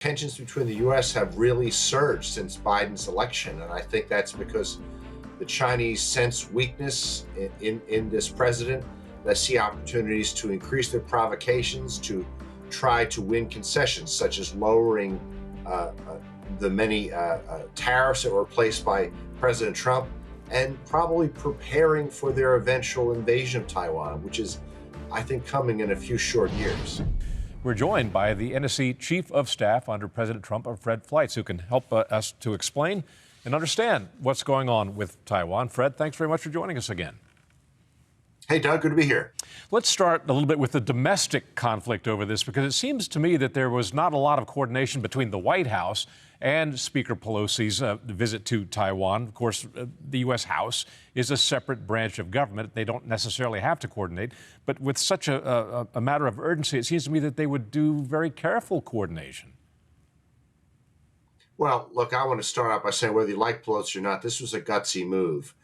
Tensions between the U.S. have really surged since Biden's election, and I think that's because the Chinese sense weakness in this president. They see opportunities to increase their provocations, to try to win concessions, such as lowering the many tariffs that were placed by President Trump, and probably preparing for their eventual invasion of Taiwan, which is, I think, coming in a few short years. We're joined by the NSC Chief of Staff under President Trump, Fred Fleitz, who can help us to explain and understand what's going on with Taiwan. Fred, thanks very much for joining us again. Hey, Doug, good to be here. Let's start a little bit with the domestic conflict over this, because it seems to me that there was not a lot of coordination between the White House and Speaker Pelosi's visit to Taiwan. Of course, the U.S. House is a separate branch of government. They don't necessarily have to coordinate. But with such a matter of urgency, it seems to me that they would do very careful coordination. Well, look, I want to start out by saying whether you like Pelosi or not, this was a gutsy move.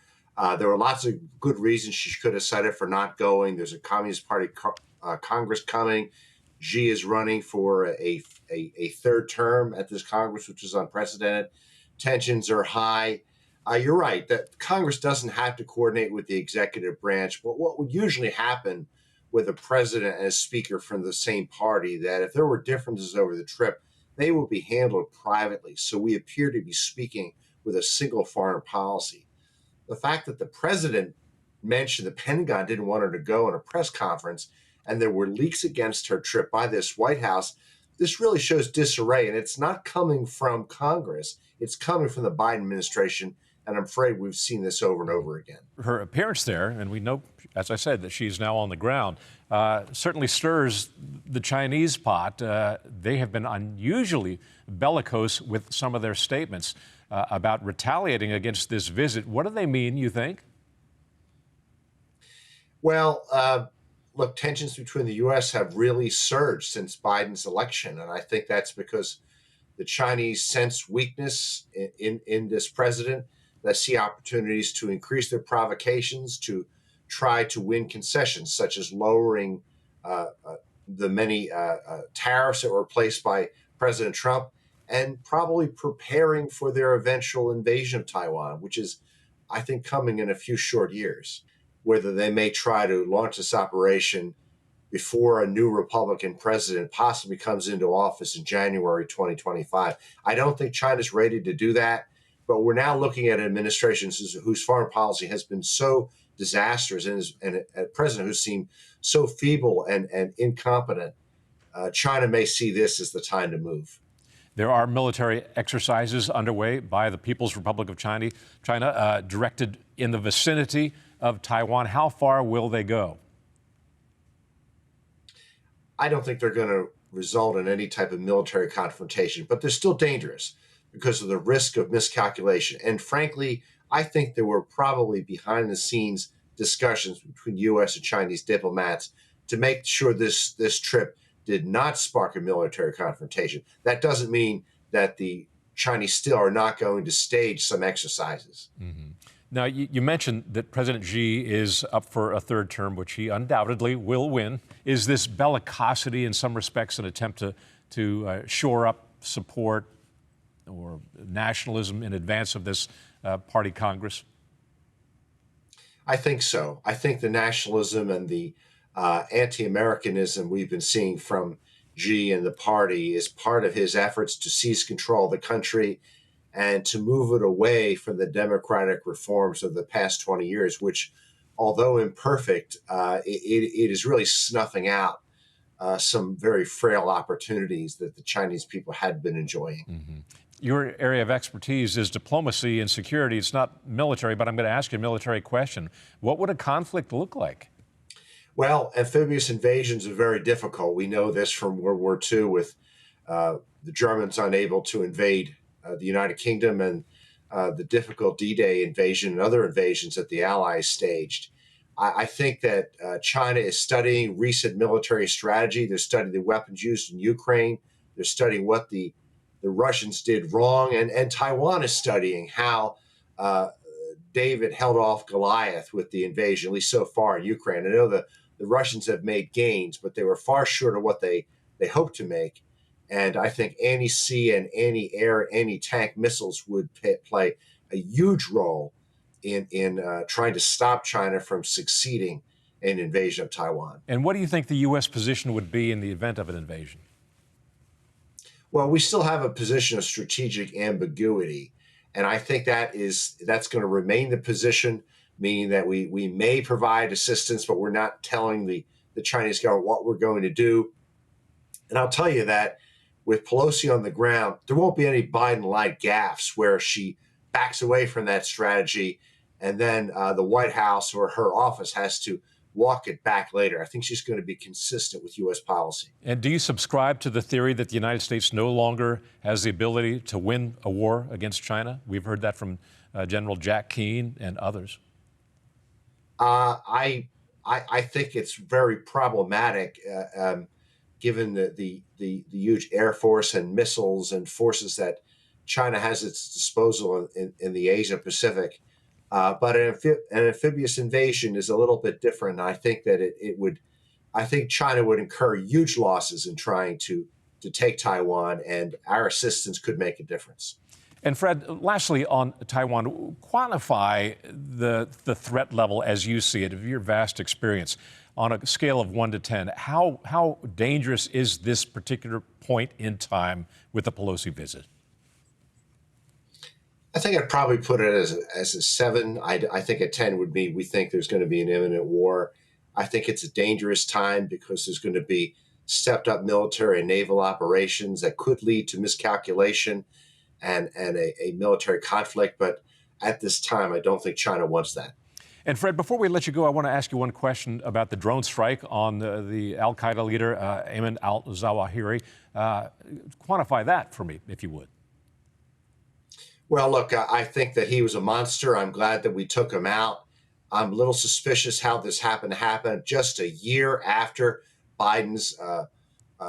There were lots of good reasons she could have cited for not going. There's a Communist Party Congress coming. Xi is running for a third term at this Congress, which is unprecedented. Tensions are high. You're right that Congress doesn't have to coordinate with the executive branch, but what would usually happen with a president and a speaker from the same party, that if there were differences over the trip, they will be handled privately. So we appear to be speaking with a single foreign policy. The fact that the president mentioned the Pentagon didn't want her to go in a press conference, and there were leaks against her trip by this White House, this really shows disarray. And it's not coming from Congress. It's coming from the Biden administration. And I'm afraid we've seen this over and over again. Her appearance there, and we know, as I said, that she's now on the ground, certainly stirs the Chinese pot. They have been unusually bellicose with some of their statements about retaliating against this visit. What do they mean, you think? Well, look, tensions between the U.S. have really surged since Biden's election. And I think that's because the Chinese sense weakness in this president. They see opportunities to increase their provocations, to try to win concessions, such as lowering the many tariffs that were placed by President Trump, and probably preparing for their eventual invasion of Taiwan, which is, I think, coming in a few short years. Whether they may try to launch this operation before a new Republican president possibly comes into office in January 2025. I don't think China's ready to do that. But we're now looking at administrations whose foreign policy has been so disastrous, and a president who seemed so feeble and incompetent. China may see this as the time to move. There are military exercises underway by the People's Republic of China, directed in the vicinity of Taiwan. How far will they go? I don't think they're going to result in any type of military confrontation, but they're still dangerous because of the risk of miscalculation. And frankly, I think there were probably behind the scenes discussions between U.S. and Chinese diplomats to make sure this trip did not spark a military confrontation. That doesn't mean that the Chinese still are not going to stage some exercises. Mm-hmm. Now, you mentioned that President Xi is up for a third term, which he undoubtedly will win. Is this bellicosity in some respects an attempt to shore up support or nationalism in advance of this party Congress? I think so. I think the nationalism and the anti-Americanism we've been seeing from Xi and the party is part of his efforts to seize control of the country and to move it away from the democratic reforms of the past 20 years, which, although imperfect, it is really snuffing out some very frail opportunities that the Chinese people had been enjoying. Mm-hmm. Your area of expertise is diplomacy and security. It's not military, but I'm going to ask you a military question. What would a conflict look like? Well, amphibious invasions are very difficult. We know this from World War II with the Germans unable to invade the United Kingdom, and the difficult D-Day invasion and other invasions that the Allies staged. I think that China is studying recent military strategy. They're studying the weapons used in Ukraine. They're studying what the Russians did wrong. And Taiwan is studying how David held off Goliath with the invasion, at least so far in Ukraine. I know the Russians have made gains, but they were far short of what they hoped to make. And I think anti-sea and anti-air, anti-tank missiles would play a huge role in trying to stop China from succeeding in invasion of Taiwan. And what do you think the U.S. position would be in the event of an invasion? Well, we still have a position of strategic ambiguity, and I think that's going to remain the position, meaning that we may provide assistance, but we're not telling the Chinese government what we're going to do. And I'll tell you that with Pelosi on the ground, there won't be any Biden-like gaffes where she backs away from that strategy, and then the White House or her office has to walk it back later. I think she's going to be consistent with U.S. policy. And do you subscribe to the theory that the United States no longer has the ability to win a war against China? We've heard that from General Jack Keane and others. I think it's very problematic, given the huge air force and missiles and forces that China has at its disposal in the Asia Pacific. But an amphibious invasion is a little bit different. I think that I think China would incur huge losses in trying to take Taiwan, and our assistance could make a difference. And Fred, lastly on Taiwan, quantify the threat level as you see it, of your vast experience, on a scale of 1 to 10. How dangerous is this particular point in time with the Pelosi visit? I think I'd probably put it as a 7. I think a 10 would be, we think there's going to be an imminent war. I think it's a dangerous time because there's going to be stepped up military and naval operations that could lead to miscalculation and a military conflict. But at this time, I don't think China wants that. And Fred, before we let you go, I want to ask you one question about the drone strike on the al-Qaeda leader, Ayman al-Zawahiri. Quantify that for me, if you would. Well, look, I think that he was a monster. I'm glad that we took him out. I'm a little suspicious how this happened to happen just a year after Biden's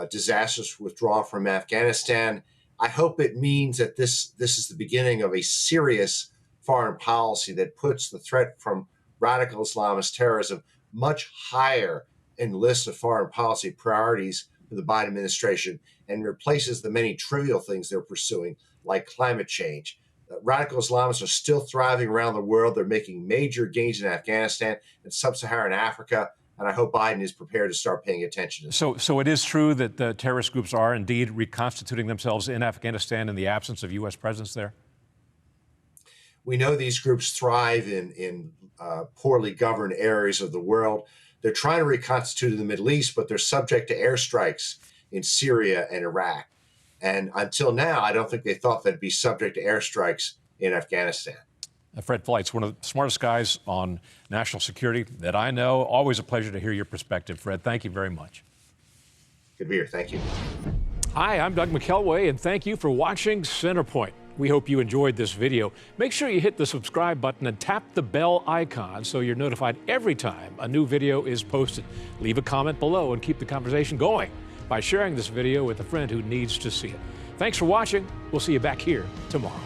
disastrous withdrawal from Afghanistan. I hope it means that this is the beginning of a serious foreign policy that puts the threat from radical Islamist terrorism much higher in the list of foreign policy priorities for the Biden administration and replaces the many trivial things they're pursuing, like climate change. Radical Islamists are still thriving around the world. They're making major gains in Afghanistan and sub-Saharan Africa, and I hope Biden is prepared to start paying attention to this. So it is true that the terrorist groups are indeed reconstituting themselves in Afghanistan in the absence of U.S. presence there? We know these groups thrive in poorly governed areas of the world. They're trying to reconstitute in the Middle East, but they're subject to airstrikes in Syria and Iraq. And until now, I don't think they thought they'd be subject to airstrikes in Afghanistan. Fred Fleitz, one of the smartest guys on national security that I know. Always a pleasure to hear your perspective, Fred. Thank you very much. Good to be here. Thank you. Hi, I'm Doug McKelway, and thank you for watching Centerpoint. We hope you enjoyed this video. Make sure you hit the subscribe button and tap the bell icon so you're notified every time a new video is posted. Leave a comment below and keep the conversation going by sharing this video with a friend who needs to see it. Thanks for watching. We'll see you back here tomorrow.